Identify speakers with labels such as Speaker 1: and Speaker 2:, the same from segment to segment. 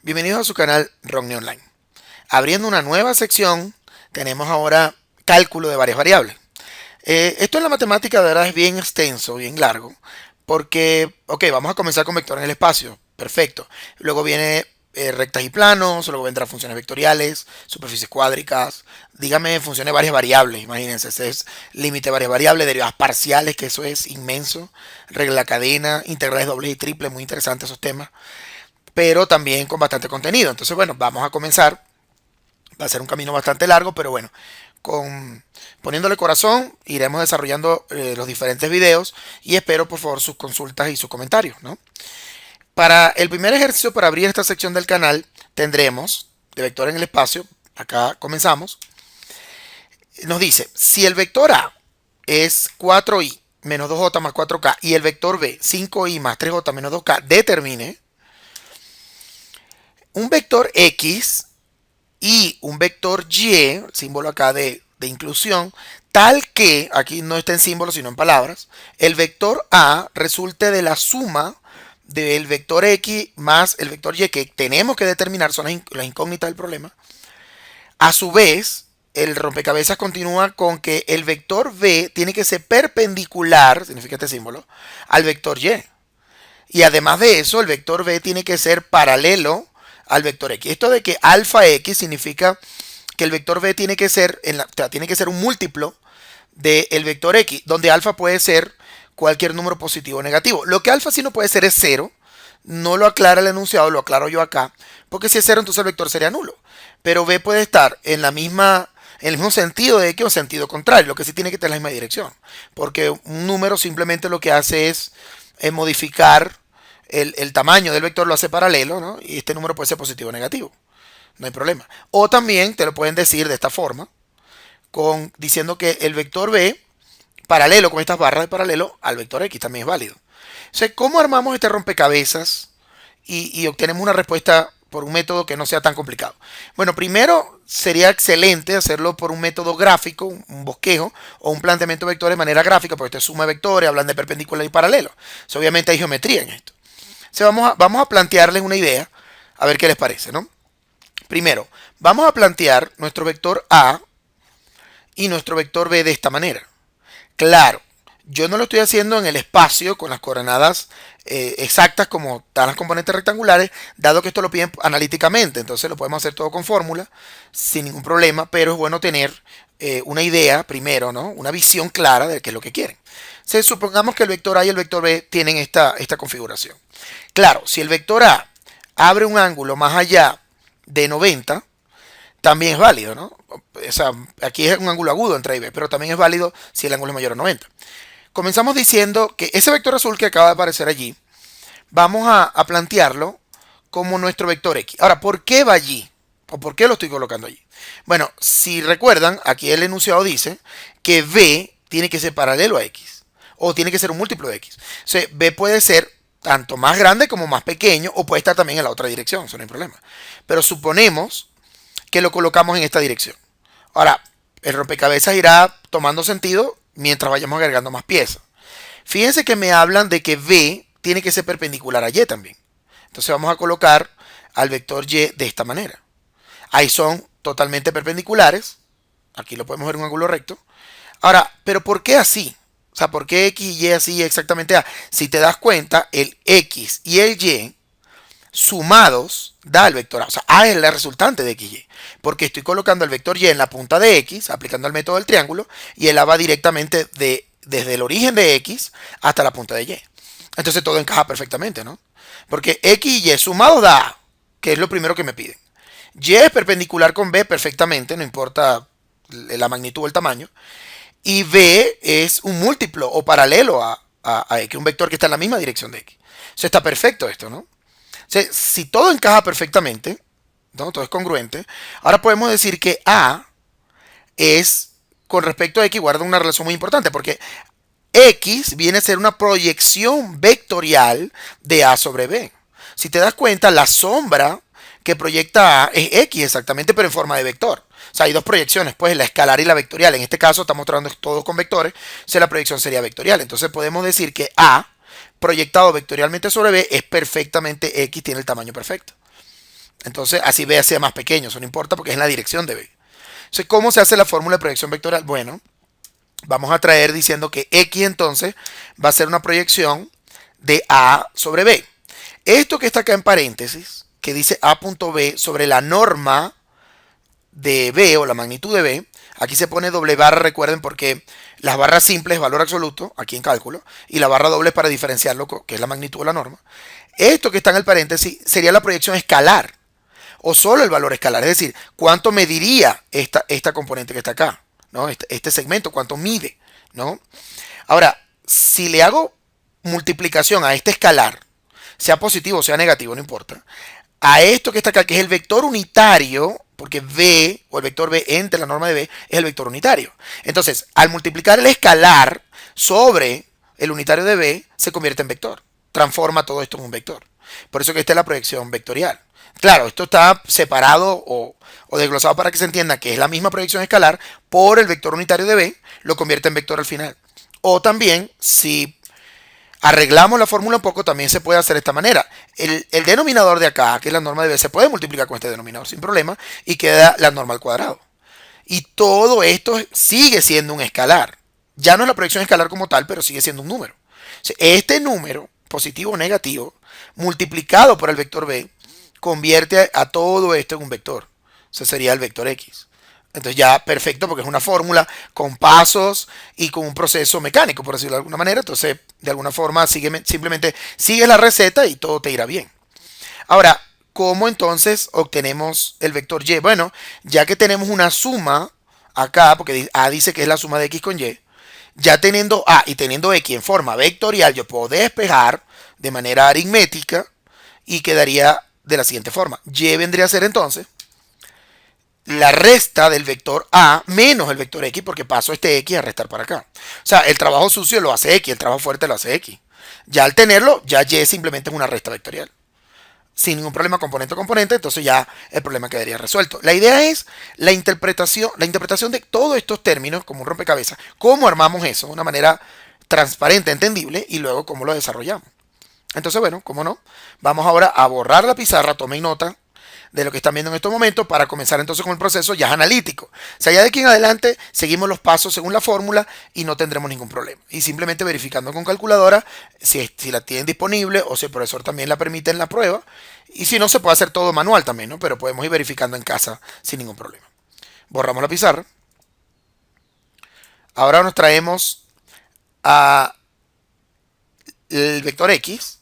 Speaker 1: Bienvenidos a su canal Romney Online. Abriendo una nueva sección, tenemos ahora cálculo de varias variables. Esto en la matemática de verdad es bien extenso, bien largo, porque, ok, vamos a comenzar con vectores en el espacio, perfecto. Luego viene rectas y planos, luego vendrán funciones vectoriales, superficies cuádricas, dígame funciones de varias variables, imagínense, ese es límite de varias variables, derivadas parciales, que eso es inmenso, regla cadena, integrales dobles y triples, muy interesantes esos temas, pero también con bastante contenido. Entonces, bueno, vamos a comenzar. Va a ser un camino bastante largo, pero bueno, con poniéndole corazón iremos desarrollando los diferentes videos y espero por favor sus consultas y sus comentarios, ¿no? Para el primer ejercicio, para abrir esta sección del canal, tendremos de vector en el espacio, acá comenzamos, nos dice, si el vector A es 4i menos 2j más 4k y el vector B 5i más 3j menos 2k, determine un vector X y un vector Y, símbolo acá de inclusión, tal que, aquí no está en símbolo sino en palabras, el vector A resulte de la suma del vector X más el vector Y que tenemos que determinar, son las incógnitas del problema. A su vez, el rompecabezas continúa con que el vector B tiene que ser perpendicular, significa este símbolo, al vector Y. Y además de eso, el vector B tiene que ser paralelo al vector X. Esto de que alfa X significa que el vector B tiene que ser, tiene que ser un múltiplo del vector X, donde alfa puede ser cualquier número positivo o negativo. Lo que alfa sí no puede ser es cero. No lo aclara el enunciado, lo aclaro yo acá. Porque si es cero, entonces el vector sería nulo. Pero B puede estar en el mismo sentido de X o sentido contrario. Lo que sí tiene que tener la misma dirección. Porque un número simplemente lo que hace es modificar el tamaño del vector, lo hace paralelo, ¿no? Y este número puede ser positivo o negativo. No hay problema. O también te lo pueden decir de esta forma, diciendo que el vector B, paralelo con estas barras de paralelo al vector X, también es válido. O sea, ¿cómo armamos este rompecabezas y obtenemos una respuesta por un método que no sea tan complicado? Bueno, primero sería excelente hacerlo por un método gráfico, un bosquejo o un planteamiento de vectores de manera gráfica, porque esto es suma de vectores, hablan de perpendicular y paralelo. O sea, obviamente hay geometría en esto. O sea, vamos a plantearles una idea, a ver qué les parece, ¿no? Primero, vamos a plantear nuestro vector A y nuestro vector B de esta manera. Claro, yo no lo estoy haciendo en el espacio con las coordenadas exactas como están las componentes rectangulares, dado que esto lo piden analíticamente, entonces lo podemos hacer todo con fórmula sin ningún problema, pero es bueno tener una idea primero, ¿no? Una visión clara de qué es lo que quieren. Supongamos que el vector A y el vector B tienen esta configuración. Claro, si el vector A abre un ángulo más allá de 90, también es válido, ¿no? O sea, aquí es un ángulo agudo entre A y B, pero también es válido si el ángulo es mayor a 90. Comenzamos diciendo que ese vector azul que acaba de aparecer allí, vamos a plantearlo como nuestro vector X. Ahora, ¿por qué va allí? ¿O por qué lo estoy colocando allí? Bueno, si recuerdan, aquí el enunciado dice que B tiene que ser paralelo a X. O tiene que ser un múltiplo de X. O sea, B puede ser tanto más grande como más pequeño, o puede estar también en la otra dirección, eso no hay problema. Pero suponemos que lo colocamos en esta dirección. Ahora, el rompecabezas irá tomando sentido mientras vayamos agregando más piezas. Fíjense que me hablan de que B tiene que ser perpendicular a Y también. Entonces vamos a colocar al vector Y de esta manera. Ahí son totalmente perpendiculares. Aquí lo podemos ver en un ángulo recto. Ahora, ¿pero por qué así? O sea, ¿por qué X y Y así exactamente A? Si te das cuenta, el X y el Y sumados da el vector A. O sea, A es la resultante de XY. Porque estoy colocando el vector Y en la punta de X, aplicando el método del triángulo, y el A va directamente desde el origen de X hasta la punta de Y. Entonces todo encaja perfectamente, ¿no? Porque X y Y sumados da A, que es lo primero que me piden. Y es perpendicular con B perfectamente, no importa la magnitud o el tamaño. Y B es un múltiplo o paralelo a X, un vector que está en la misma dirección de X. O sea, está perfecto esto, ¿no? Sea, si todo encaja perfectamente, ¿no? Todo es congruente, ahora podemos decir que A es, con respecto a X, guarda una relación muy importante, porque X viene a ser una proyección vectorial de A sobre B. Si te das cuenta, la sombra que proyecta A es X exactamente, pero en forma de vector. O sea, hay dos proyecciones, pues la escalar y la vectorial. En este caso estamos trabajando todos con vectores, o sea, la proyección sería vectorial. Entonces podemos decir que A proyectado vectorialmente sobre B es perfectamente X, tiene el tamaño perfecto. Entonces, así B sea más pequeño, eso no importa porque es en la dirección de B. Entonces, ¿cómo se hace la fórmula de proyección vectorial? Bueno, vamos a traer diciendo que X entonces va a ser una proyección de A sobre B. Esto que está acá en paréntesis, que dice A.B sobre la norma de B o la magnitud de B, aquí se pone doble barra, recuerden, porque las barras simples es valor absoluto, aquí en cálculo, y la barra doble es para diferenciarlo, que es la magnitud de la norma. Esto que está en el paréntesis sería la proyección escalar, o solo el valor escalar, es decir, cuánto mediría esta componente que está acá, ¿no? Este segmento, cuánto mide, ¿no? Ahora, si le hago multiplicación a este escalar, sea positivo o sea negativo, no importa, a esto que está acá, que es el vector unitario, porque V o el vector B entre la norma de B es el vector unitario. Entonces, al multiplicar el escalar sobre el unitario de B, se convierte en vector. Transforma todo esto en un vector. Por eso que esta es la proyección vectorial. Claro, esto está separado o desglosado para que se entienda que es la misma proyección escalar por el vector unitario de B, lo convierte en vector al final. O también, si arreglamos la fórmula un poco, también se puede hacer de esta manera. El denominador de acá, que es la norma de B, se puede multiplicar con este denominador sin problema y queda la norma al cuadrado. Y todo esto sigue siendo un escalar. Ya no es la proyección escalar como tal, pero sigue siendo un número. O sea, este número, positivo o negativo, multiplicado por el vector B, convierte a todo esto en un vector. O sea, sería el vector X. Entonces ya perfecto porque es una fórmula con pasos y con un proceso mecánico, por decirlo de alguna manera. Entonces, de alguna forma, simplemente sigues la receta y todo te irá bien. Ahora, ¿cómo entonces obtenemos el vector Y? Bueno, ya que tenemos una suma acá, porque A dice que es la suma de X con Y, ya teniendo A y teniendo X en forma vectorial, yo puedo despejar de manera aritmética y quedaría de la siguiente forma. Y vendría a ser entonces la resta del vector A menos el vector X, porque paso este X a restar para acá. O sea, el trabajo sucio lo hace X, el trabajo fuerte lo hace X. Ya al tenerlo, ya Y simplemente es una resta vectorial. Sin ningún problema componente a componente, entonces ya el problema quedaría resuelto. La idea es la interpretación de todos estos términos como un rompecabezas. ¿Cómo armamos eso de una manera transparente, entendible, y luego cómo lo desarrollamos? Entonces, bueno, cómo no, vamos ahora a borrar la pizarra, tomen nota de lo que están viendo en estos momentos para comenzar entonces con el proceso ya analítico. O sea, ya de aquí en adelante seguimos los pasos según la fórmula y no tendremos ningún problema. Y simplemente verificando con calculadora si la tienen disponible o si el profesor también la permite en la prueba. Y si no, se puede hacer todo manual también, ¿no? Pero podemos ir verificando en casa sin ningún problema. Borramos la pizarra. Ahora nos traemos a el vector X,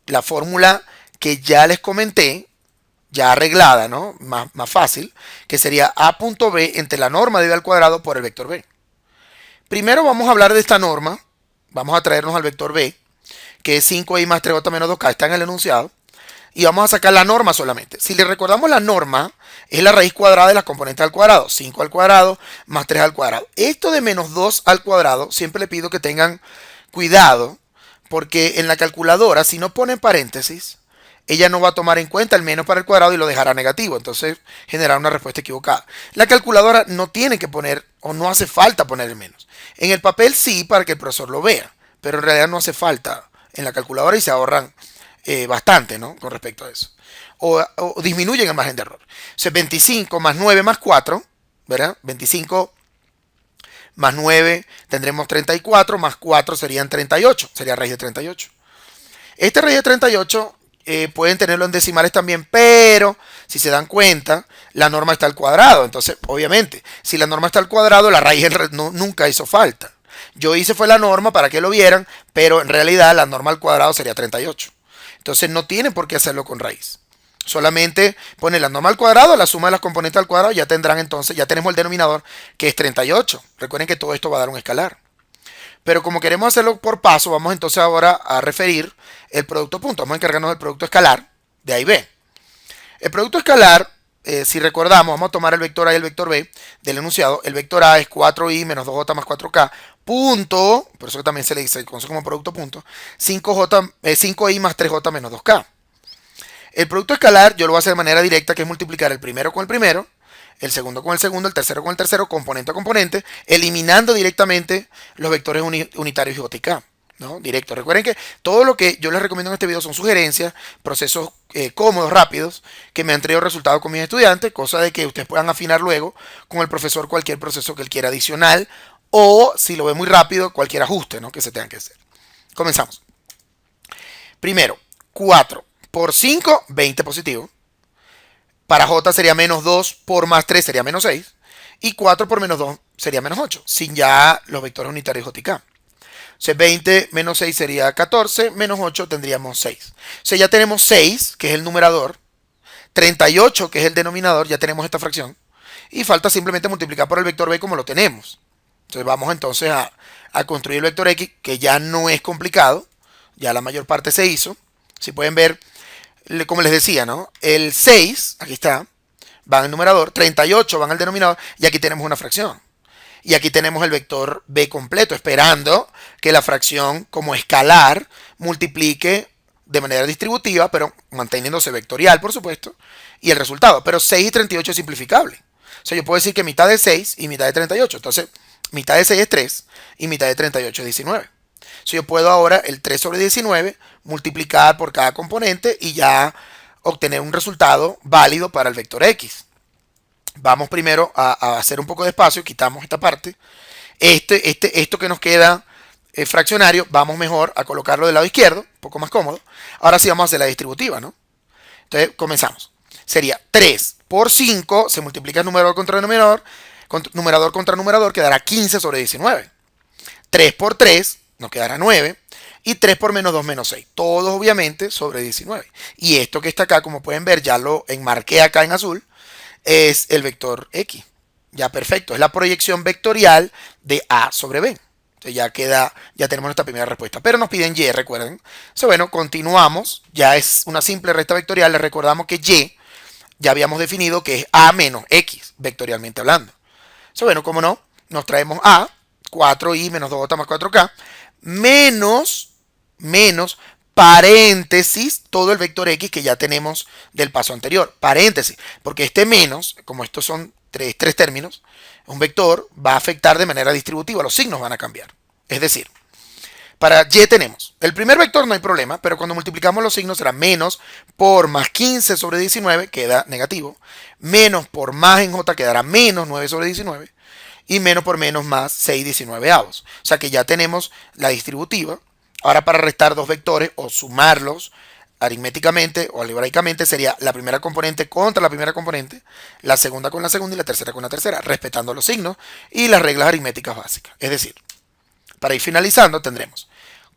Speaker 1: la fórmula que ya les comenté, ya arreglada, ¿no? Más fácil, que sería A.B entre la norma de B al cuadrado por el vector B. Primero vamos a hablar de esta norma, vamos a traernos al vector B, que es 5i más 3j menos 2k, está en el enunciado, y vamos a sacar la norma solamente. Si le recordamos, la norma es la raíz cuadrada de las componentes al cuadrado, 5 al cuadrado más 3 al cuadrado. Esto de menos 2 al cuadrado, siempre le pido que tengan cuidado, porque en la calculadora, si no ponen paréntesis, ella no va a tomar en cuenta el menos para el cuadrado y lo dejará negativo. Entonces generará una respuesta equivocada. La calculadora no tiene que poner o no hace falta poner el menos. En el papel sí para que el profesor lo vea, pero en realidad no hace falta en la calculadora y se ahorran bastante, ¿no? Con respecto a eso. O disminuyen el margen de error. O sea, 25 más 9 más 4, ¿verdad? 25 más 9 tendremos 34, más 4 serían 38, sería raíz de 38. Este raíz de 38 pueden tenerlo en decimales también, pero si se dan cuenta, la norma está al cuadrado. Entonces, obviamente, si la norma está al cuadrado, la raíz nunca hizo falta. Yo hice fue la norma para que lo vieran, pero en realidad la norma al cuadrado sería 38. Entonces no tienen por qué hacerlo con raíz. Solamente ponen la norma al cuadrado, la suma de las componentes al cuadrado, ya tendrán entonces, ya tenemos el denominador que es 38. Recuerden que todo esto va a dar un escalar. Pero como queremos hacerlo por paso, vamos entonces ahora a referir el producto punto. Vamos a encargarnos del producto escalar de A y B. El producto escalar, si recordamos, vamos a tomar el vector A y el vector B del enunciado. El vector A es 4i menos 2j más 4k, punto, por eso que también se le dice, conoce como producto punto, 5i más 3j menos 2k. El producto escalar yo lo voy a hacer de manera directa, que es multiplicar el primero con el primero, el segundo con el segundo, el tercero con el tercero, componente a componente, eliminando directamente los vectores unitarios y j y k. ¿no? Directo. Recuerden que todo lo que yo les recomiendo en este video son sugerencias, procesos cómodos, rápidos, que me han traído resultados con mis estudiantes, cosa de que ustedes puedan afinar luego con el profesor cualquier proceso que él quiera adicional o, si lo ve muy rápido, cualquier ajuste, ¿no?, que se tenga que hacer. Comenzamos. Primero, 4 por 5, 20 positivo. Para J sería menos 2 por más 3 sería menos 6. Y 4 por menos 2 sería menos 8, sin ya los vectores unitarios J y K. O sea, 20 menos 6 sería 14, menos 8 tendríamos 6. O sea, ya tenemos 6, que es el numerador, 38, que es el denominador, ya tenemos esta fracción. Y falta simplemente multiplicar por el vector B como lo tenemos. Entonces vamos entonces a construir el vector X, que ya no es complicado. Ya la mayor parte se hizo. Si pueden ver, como les decía, ¿no? El 6, aquí está, va en el numerador, 38 va en el denominador, y aquí tenemos una fracción. Y aquí tenemos el vector B completo, esperando que la fracción como escalar multiplique de manera distributiva, pero manteniéndose vectorial, por supuesto, y el resultado. Pero 6 y 38 es simplificable. O sea, yo puedo decir que mitad de 6 y mitad de 38. Entonces, mitad de 6 es 3 y mitad de 38 es 19. O sea, yo puedo ahora el 3 sobre 19 multiplicar por cada componente y ya obtener un resultado válido para el vector X. Vamos primero a hacer un poco de espacio, quitamos esta parte. Esto que nos queda fraccionario, vamos mejor a colocarlo del lado izquierdo, un poco más cómodo. Ahora sí vamos a hacer la distributiva, ¿no? Entonces comenzamos. Sería 3 por 5, se multiplica numerador contra numerador, quedará 15 sobre 19. 3 por 3 nos quedará 9. Y 3 por menos 2 menos 6. Todos obviamente sobre 19. Y esto que está acá, como pueden ver, ya lo enmarqué acá en azul, es el vector X. Ya perfecto, es la proyección vectorial de A sobre B. Entonces ya tenemos nuestra primera respuesta. Pero nos piden Y, recuerden. Entonces, bueno, continuamos. Ya es una simple recta vectorial. Les recordamos que Y ya habíamos definido que es A menos X, vectorialmente hablando. Entonces, bueno, como no, nos traemos A, 4i menos 2j más 4k, menos paréntesis, todo el vector X que ya tenemos del paso anterior. Paréntesis, porque este menos, como estos son tres términos, un vector va a afectar de manera distributiva, los signos van a cambiar. Es decir, para Y tenemos, el primer vector no hay problema, pero cuando multiplicamos los signos será menos por más 15 sobre 19, queda negativo, menos por más en J quedará menos 9 sobre 19, y menos por menos más 6 19avos. O sea que ya tenemos la distributiva. Ahora para restar dos vectores o sumarlos aritméticamente o algebraicamente sería la primera componente contra la primera componente, la segunda con la segunda y la tercera con la tercera, respetando los signos y las reglas aritméticas básicas. Es decir, para ir finalizando tendremos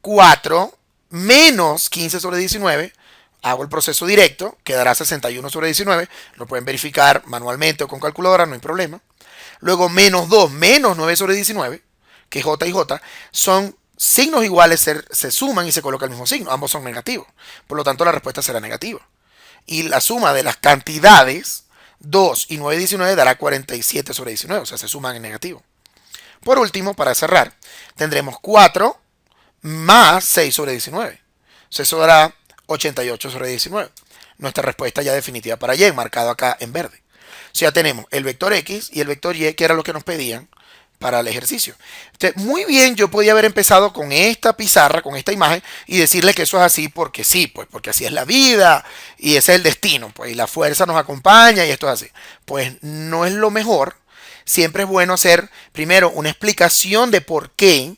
Speaker 1: 4 menos 15 sobre 19, hago el proceso directo, quedará 61 sobre 19, lo pueden verificar manualmente o con calculadora, no hay problema. Luego menos 2 menos 9 sobre 19, que J y J son signos iguales, se suman y se coloca el mismo signo. Ambos son negativos. Por lo tanto, la respuesta será negativa. Y la suma de las cantidades, 2 y 9 y 19, dará 47 sobre 19. O sea, se suman en negativo. Por último, para cerrar, tendremos 4 más 6 sobre 19. O sea, eso dará 88 sobre 19. Nuestra respuesta ya definitiva para Y, marcado acá en verde. O sea, tenemos el vector X y el vector Y, que era lo que nos pedían para el ejercicio. Entonces, muy bien, yo podía haber empezado con esta pizarra, con esta imagen, y decirle que eso es así porque sí, pues porque así es la vida, y ese es el destino, pues, y la fuerza nos acompaña, y esto es así. Pues no es lo mejor. Siempre es bueno hacer, primero, una explicación de por qué,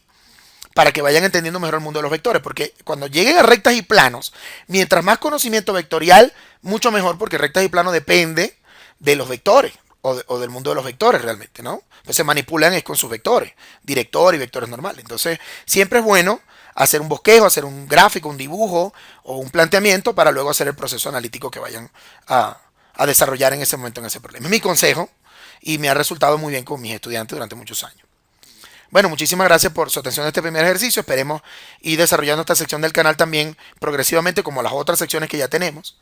Speaker 1: para que vayan entendiendo mejor el mundo de los vectores, porque cuando lleguen a rectas y planos, mientras más conocimiento vectorial, mucho mejor, porque rectas y planos depende de los vectores o del mundo de los vectores realmente, ¿no? Entonces se manipulan es con sus vectores, director y vectores normales. Entonces siempre es bueno hacer un bosquejo, hacer un gráfico, un dibujo o un planteamiento para luego hacer el proceso analítico que vayan a desarrollar en ese momento en ese problema. Es mi consejo y me ha resultado muy bien con mis estudiantes durante muchos años. Bueno, muchísimas gracias por su atención a este primer ejercicio. Esperemos ir desarrollando esta sección del canal también progresivamente como las otras secciones que ya tenemos.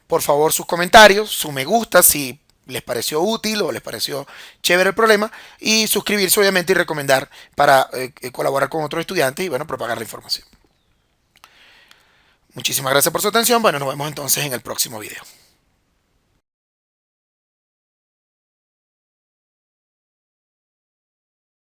Speaker 1: Por favor, sus comentarios, su me gusta si les pareció útil o les pareció chévere el problema, y suscribirse obviamente y recomendar para colaborar con otros estudiantes y bueno, propagar la información. Muchísimas gracias por su atención. Bueno, nos vemos entonces en el próximo video.